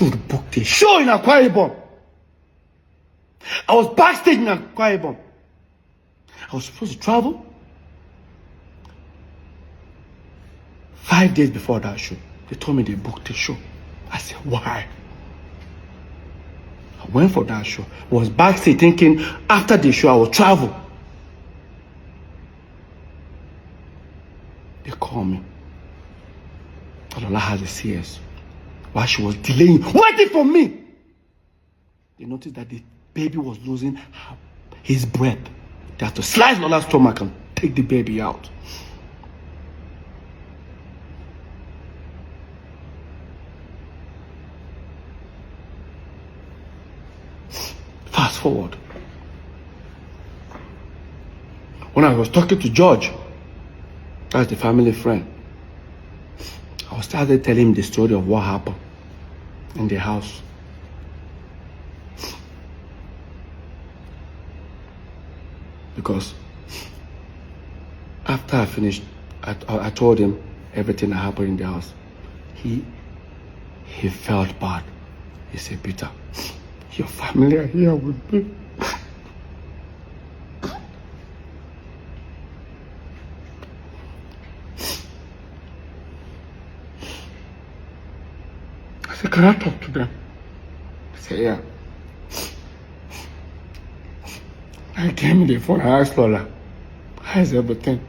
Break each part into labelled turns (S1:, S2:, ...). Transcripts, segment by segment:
S1: to book the show in Akwa Ibom. I was backstage in Akwa Ibom. I was supposed to travel 5 days before that show. They told me they booked the show. I said, why? I went for that show. I was backstage thinking after the show I would travel. They called me. Lola has a CS. While she was delaying, waiting for me, they noticed that the baby was losing his breath. They had to slice Lola's stomach and take the baby out. Fast forward. When I was talking to George, that's the family friend, I started telling him the story of what happened in the house. Because after I finished, I told him everything that happened in the house. He felt bad. He said, Peter, your family are here with me. I said, can I talk to them? He said, yeah. I came in the phone, I asked Lola, how's everything?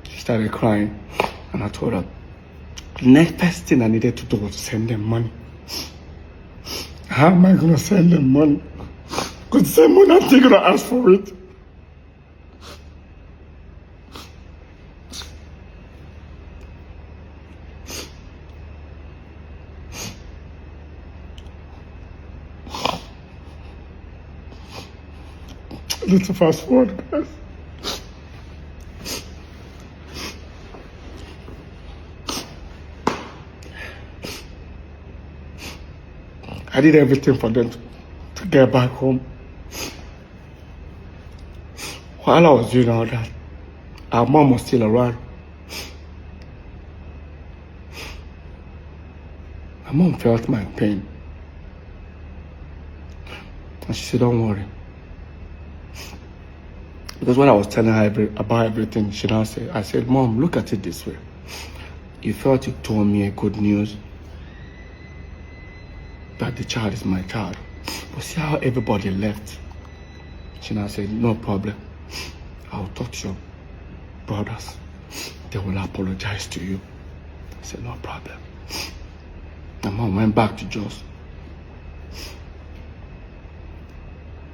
S1: She started crying, and I told her, the next best thing I needed to do was send them money. How am I going to send them money? Because the same money I'm going to ask for it. Let's fast forward, guys. I did everything for them to get back home. While I was doing all that, our mom was still around. My mom felt my pain. And she said, don't worry. Because when I was telling her about everything, she now said, I said, Mom, look at it this way. You felt you told me a good news that the child is my child. But see how everybody left. She now said, no problem. I'll talk to your brothers. They will apologize to you. I said, no problem. My mom went back to Jos.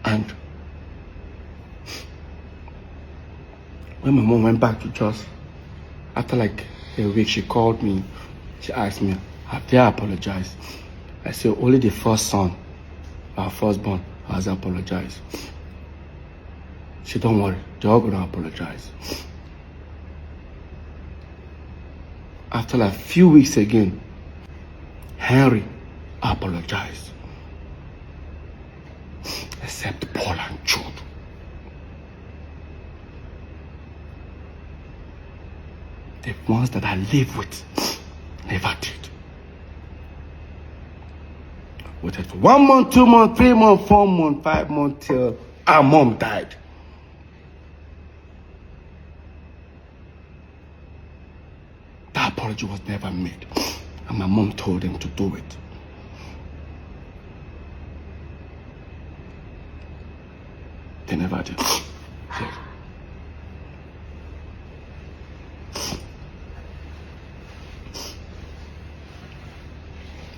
S1: And when my mom went back to Jos, after like a week, she called me. She asked me, have they apologized? I said, only the first son, our firstborn, has apologized. She said, don't worry, they're all going to apologize. After like a few weeks again, Henry apologized. Except Paul and Jude. The ones that I live with never did. Waited for 1 month, 2 months, 3 months, 4 months, 5 months till our mom died. That apology was never made. And my mom told them to do it. They never did.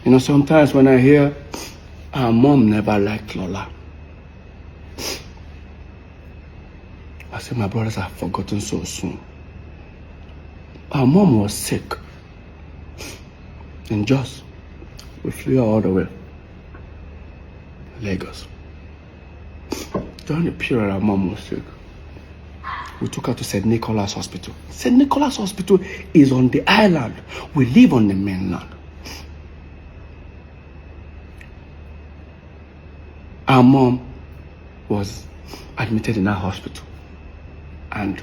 S1: You know, sometimes when I hear our mom never liked Lola, I say my brothers have forgotten so soon. Our mom was sick. In Jos, we flew her all the way to Lagos. During the period our mom was sick, we took her to St. Nicholas Hospital. St. Nicholas Hospital is on the island. We live on the mainland. Our mom was admitted in our hospital, and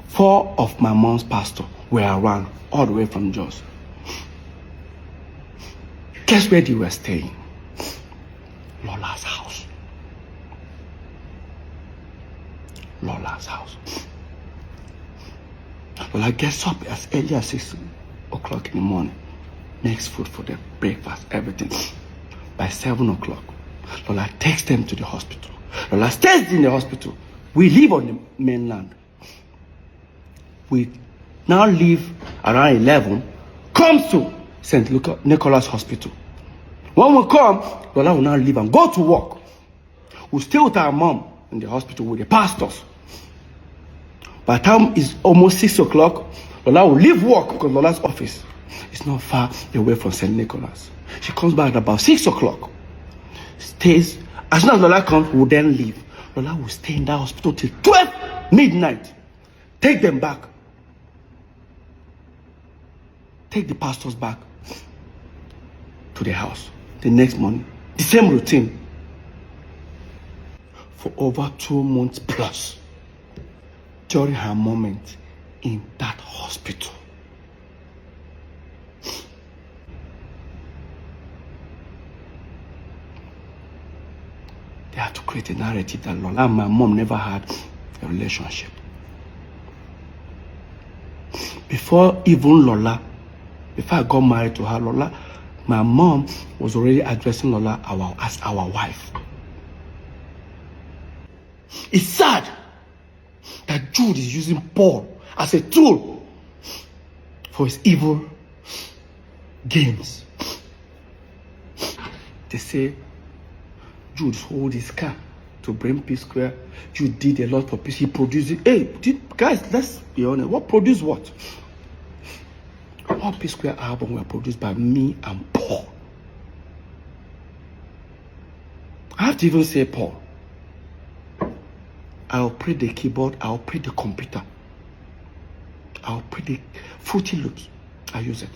S1: 4 of my mom's pastors were around all the way from Jos. Guess where they were staying? Lola's house. Lola's house. Lola gets up as early as 6 o'clock in the morning. Makes food for them, breakfast, everything. By 7 o'clock, Lola takes them to the hospital. Lola stays in the hospital. We live on the mainland. We now leave around 11, comes to St. Nicholas Hospital. When we come, Lola will now leave and go to work. We'll stay with our mom in the hospital with the pastors. By the time it's almost 6 o'clock, Lola will leave work because Lola's office is not far away from St. Nicholas. She comes back at about 6 o'clock. Stays. As soon as Lola comes, we'll then leave. Lola will stay in that hospital till 12 midnight. Take them back. Take the pastors back to the house. The next morning, the same routine. For over 2 months plus, during her moment in that hospital. They have to create a narrative that Lola and my mom never had a relationship. Before even Lola, before I got married to her, Lola, my mom was already addressing Lola as our wife. It's sad that Jude is using Paul as a tool for his evil games. They say Jude sold his car to bring P Square. Jude did a lot for peace. He produced it. Hey, guys, let's be honest. What produced what? All P Square albums were produced by me and Paul. I have to even say Paul. I'll play the keyboard, I'll play the computer. I'll play the Fruity Loops. I use it.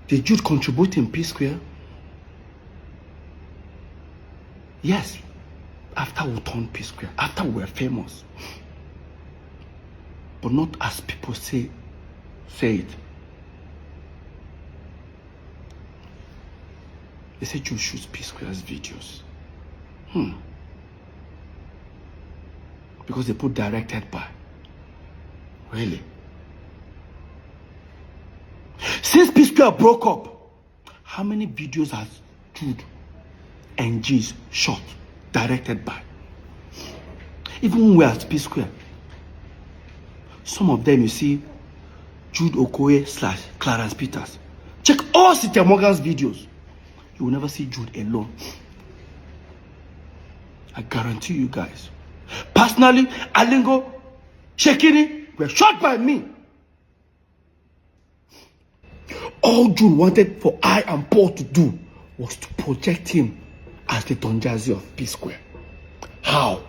S1: Did Jude contribute in P Square? Yes. After we turned P Square, after we were famous. But not as people say it. They say Jude shoots P Square's videos. Because they put directed by. Really? Since P Square broke up, how many videos has Jude and G's shot, directed by? Even when we are at P Square, some of them you see Jude Okoye / Clarence Peters. Check all Cynthia Morgan's videos. You will never see Jude alone. I guarantee you guys. Personally, Alingo, Shekini were shot by me. All Jude wanted for I and Paul to do was to project him as the Don Jazzy of P Square. How?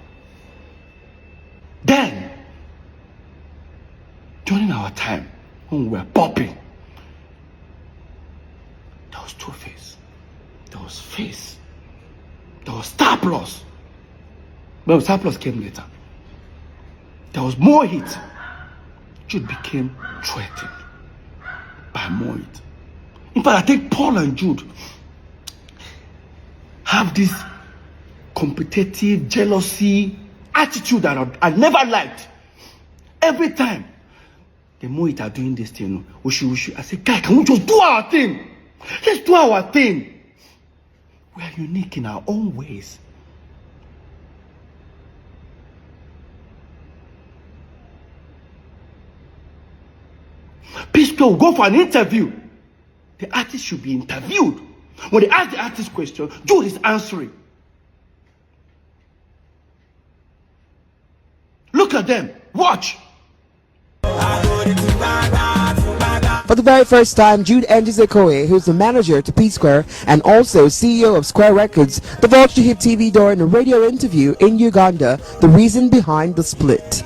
S1: Then, during our time, when we were popping, there was Two-Face, there was Face, there was Star Plus. Well, Star Plus came later. There was more hit. Jude became threatened by more hit. In fact, I think Paul and Jude have this competitive, jealousy attitude that I never liked. Every time the more it are doing this thing, we should. I say, guy, can we just do our thing? Let's do our thing. We are unique in our own ways. People will go for an interview. The artist should be interviewed. When they ask the artist question, Jude is answering. Look at them. Watch.
S2: For the very first time, Jude Okoye, who's the manager to P Square and also CEO of Square Records, divulged to Hip TV during a radio interview in Uganda the reason behind the split.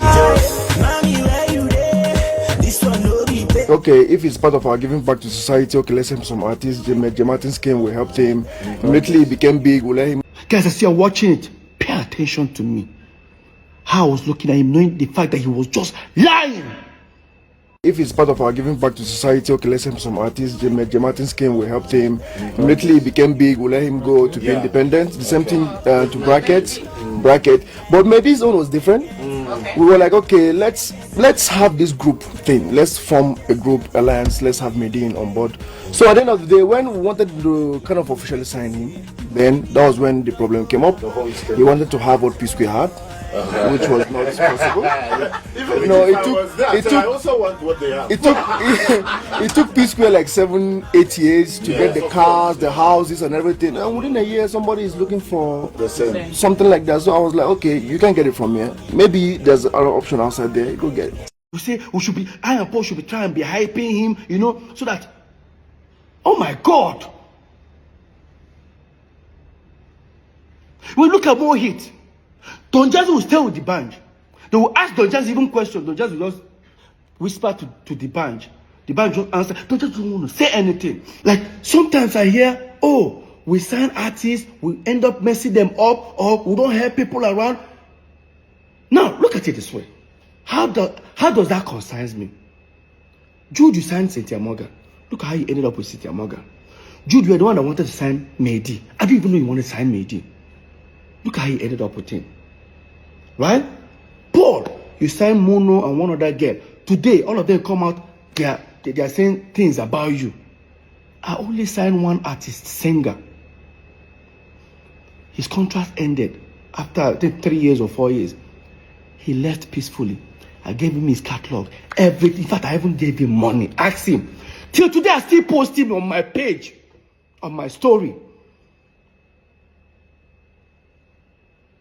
S3: Okay, if it's part of our giving back to society, okay, let's help some artists. J Martin's came, we helped him. Immediately he became big, we let him.
S1: Guys, as you're watching it, pay attention to me. How I was looking at him, knowing the fact that he was just lying.
S3: if it's part of our giving back to society, okay, let's help some artists. J Martin's came, we helped him. Immediately he became big, we let him go to be independent. The same thing to Bracket. But Medi's own was different. We were like, okay, let's have this group thing. Let's form a group alliance. Let's have Medin on board. So at the end of the day, when we wanted to kind of officially sign him, then that was when the problem came up. He wanted to have what P Square had, which was not possible. It took P Square like 7-8 years to get the cars, the houses, and everything. And within a year, somebody is looking for the same. Something like that. So I was like, okay, you can get it from here. Maybe there's another option outside there. You go get it.
S1: We say I and Paul should be trying to be hyping him, you know, so that. Oh my God! We look at more hits. Don Jazzy will stay with the band. They will ask Don Jazzy even questions. Don Jazzy will just whisper to the band. The band just answer. Don Jazzy don't want to say anything. Like sometimes I hear, oh, we sign artists, we end up messing them up, or we don't have people around. Now look at it this way. How does that concern me? Jude, you signed Cynthia Morgan. Look how you ended up with Cynthia Morgan. Jude, you were the one that wanted to sign Mehdi. I didn't even know you wanted to sign Mehdi. Look how you ended up with him. Right? Paul, you signed Mono and one other girl. Today, all of them come out, they are saying things about you. I only signed one artist, singer. His contract ended after I think 3 years or 4 years. He left peacefully. I gave him his catalog. Everything. In fact, I even gave him money. Ask him. Till today, I still post him on my page, on my story.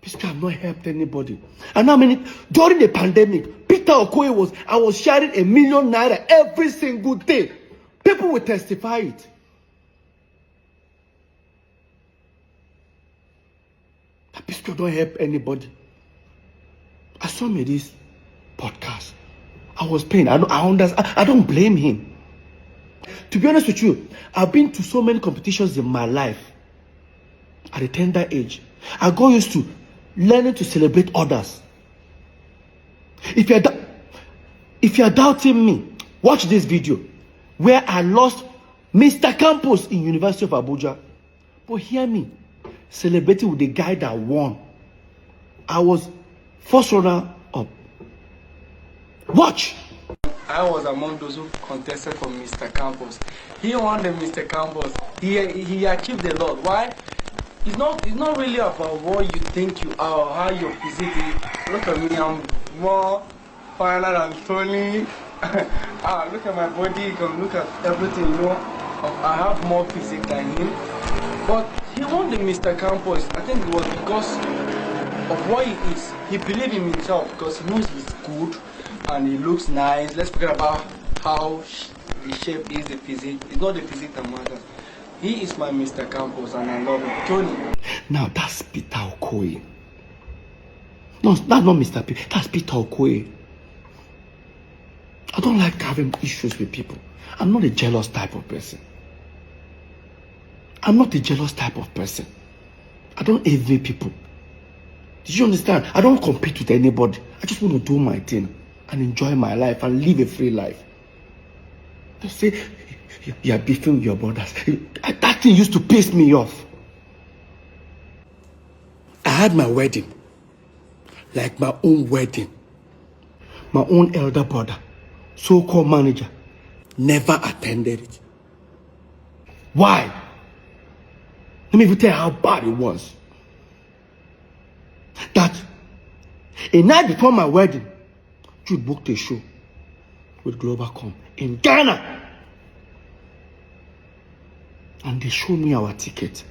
S1: Basically, I've not helped anybody. And how many during the pandemic, Peter Okoye I was sharing ₦1 million every single day. People will testify it. That Peter don't help anybody. I saw me this podcast. I was paying. I don't blame him. To be honest with you, I've been to so many competitions in my life at a tender age. I got used to learning to celebrate others. If you're doubting me, watch this video where I lost Mr. Campos in University of Abuja. But hear me, celebrating with the guy that won. I was first runner up. Watch.
S4: I was among those who contested for Mr. Campos. He won the Mr. Campos. He achieved a lot. Why? It's not really about what you think you are or how your physique is. Look at me, I'm more finer than Tony. Look at my body, you can look at everything, you know. I have more physique than him. But he won the Mr. Campos. I think it was because of what he is. He believed in himself because he knows he's good and he looks nice. Let's forget about how the shape is, the physique. It's not the physique that matters. He is my Mr. Campos and I love him. Tony.
S1: Now that's Peter Okoye. No, that's not Mr. P. That's Peter Okoye. I don't like having issues with people. I'm not a jealous type of person. I'm not a jealous type of person. I don't envy people. Did you understand? I don't compete with anybody. I just want to do my thing and enjoy my life and live a free life. They say you're beefing with your brothers. That thing used to piss me off. I had my wedding, like my own wedding. My own elder brother, so-called manager, never attended it. Why? Let me even tell you how bad it was. That a night before my wedding, Jude booked a show with Globalcom in Ghana. And they showed me our ticket.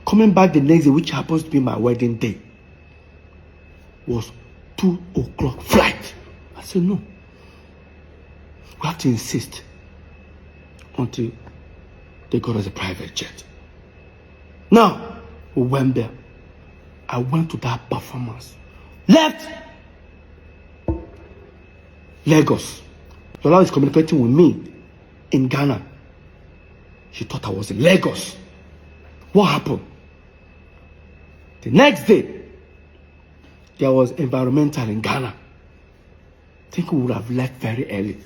S1: Coming back the next day, which happens to be my wedding day, was 2 o'clock flight. I said, no. We have to insist until they got us a private jet. Now, we went there. I went to that performance. Left Lagos. Lola is communicating with me in Ghana. She thought I was in Lagos. What happened? The next day, there was environmental in Ghana. think we would have left very early.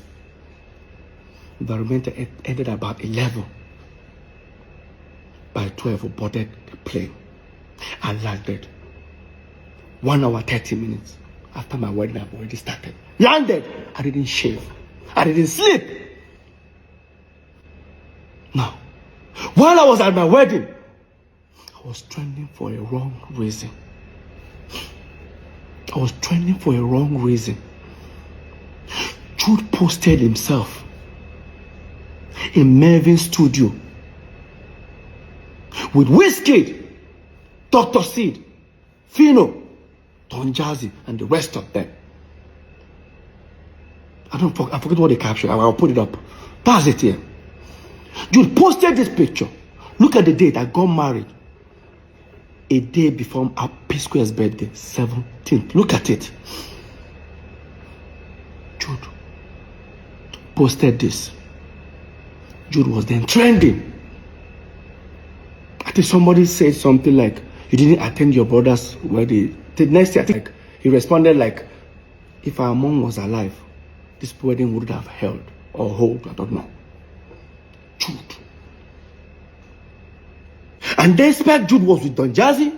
S1: Environmental ended about 11. By 12, we boarded the plane. I landed. 1 hour, 30 minutes after my wedding, I've already started. Landed. I didn't shave. I didn't sleep. Now, while I was at my wedding, I was trending for a wrong reason. I was trending for a wrong reason. Jude posted himself in Mervin's studio with Wizkid, Dr. Sid, Fino, Don Jazzy, and the rest of them. I forget what they captured. I'll put it up. That's it here. Jude posted this picture. Look at the date. I got married a day before our P Square's birthday, 17th. Look at it. Jude posted this. Jude was then trending. I think somebody said something like, "You didn't attend your brother's wedding." The next day, I think he responded like, "If our mom was alive, this wedding would have held or hold, I don't know." Jude. And despite Jude was with Don Jazzy,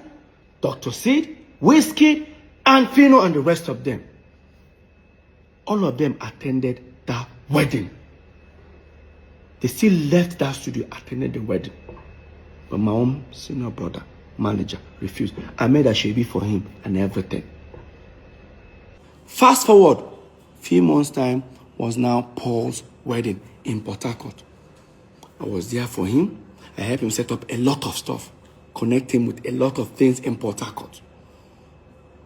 S1: Dr. Sid, Wizkid, and Fino, and the rest of them, all of them attended that wedding. They still left that studio, attended the wedding. But my own senior brother, manager, refused. I made a shabby for him and everything. Fast forward, few months' time was now Paul's wedding in Port Harcourt. I was there for him. I helped him set up a lot of stuff, connect him with a lot of things in Port Harcourt.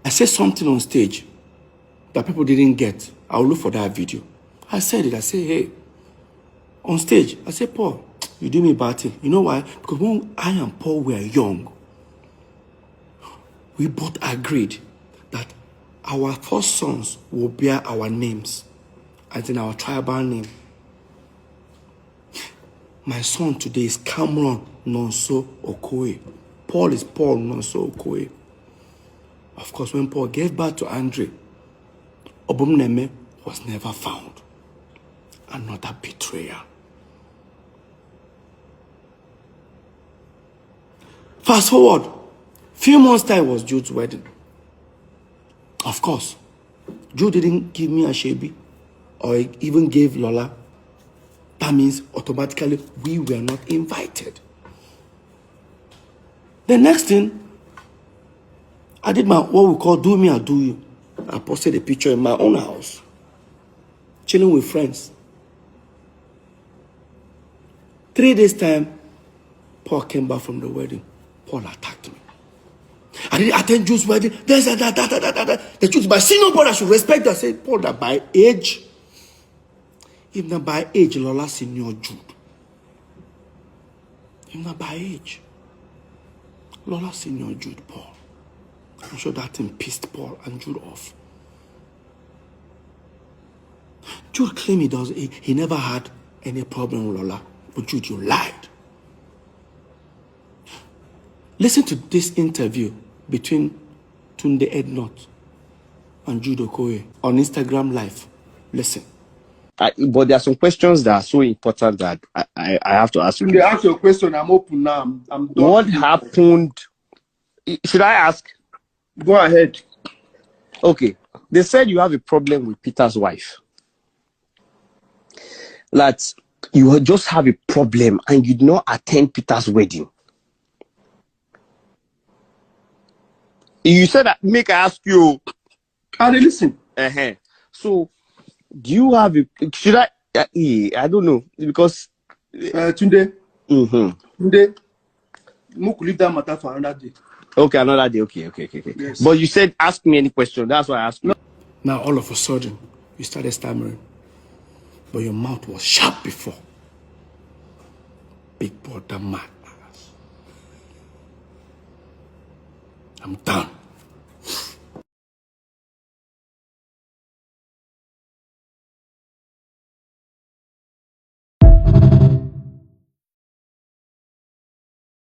S1: I said something on stage that people didn't get. I'll look for that video. I said it. I said, "Hey," on stage, I said, "Paul, you do me bad thing." You know why? Because when I and Paul were young, we both agreed that our first sons will bear our names, as in our tribal name. My son today is Cameron Nonso Okoye. Paul is Paul Nonso Okoye. Of course, when Paul gave birth to Andre, Obumneme was never found. Another betrayal. Fast forward, few months time was Jude's wedding. Of course, Jude didn't give me a shebi or even gave Lola. That means automatically we were not invited. The next thing, I did what we call do me or do you. I posted a picture in my own house, chilling with friends. 3 days time, Paul came back from the wedding. Paul attacked me. I didn't attend Jude's wedding. The truth, my senior brother should respect that. I said, "Paul, that by age, if not by age, Lola senior Jude. If not by age, Lola senior Jude, Paul." I'm sure that thing pissed Paul and Jude off. Jude claimed he never had any problem with Lola. But Jude, you lied. Listen to this interview between Tunde Ednot and Jude Okoye on Instagram Live. Listen.
S5: But there are some questions that are so important that I have to ask you.
S3: They ask your question. I'm open now. I'm done.
S5: What happened? Should I ask?
S3: Go ahead.
S5: Okay. They said you have a problem with Peter's wife. That you just have a problem and you did not attend Peter's wedding. You said that, make I ask you.
S3: I listen.
S5: So, do you have a, should I don't know, because
S3: Tunde. Tunde, Moku leave that matter for another day.
S5: Okay, another day. Okay. Yes. But you said ask me any question. That's why I asked you.
S1: Now all of a sudden, you started stammering, but your mouth was sharp before. Big brother madness. I'm done.